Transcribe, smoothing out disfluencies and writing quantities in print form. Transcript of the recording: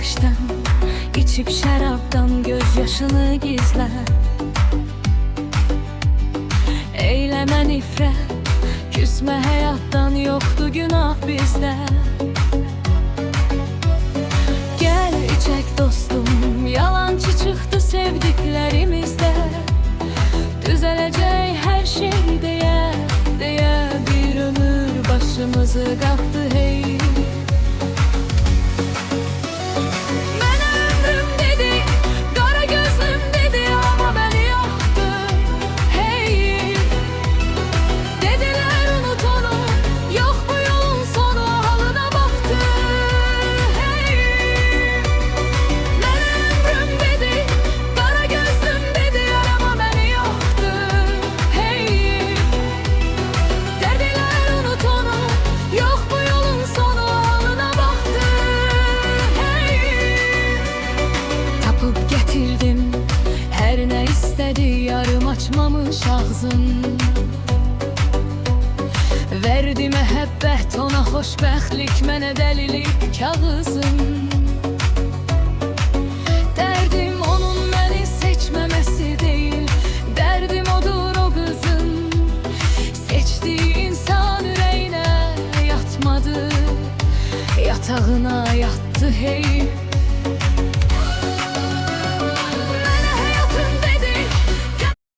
baxışdan, içib şərabdan gözyaşını gizlə. Eyləmə nifrət, küsmə həyatdan, yoxdur günah bizdə. Gəl içək dostum, yalançı çıxdı sevdiklərimizdə. Düzələcək hər şey deyə, deyə bir ömür başımızı qatdı hey. Hər nə istədi yarım açmamış ağzım. Verdi məhəbbət ona xoşbəxtlik, mənə dəlilik kağızım. Dərdim onun məni seçməməsi deyil, dərdim odur o qızın. Seçdiyi insan ürəyinə yatmadı, yatağına yatdı hey.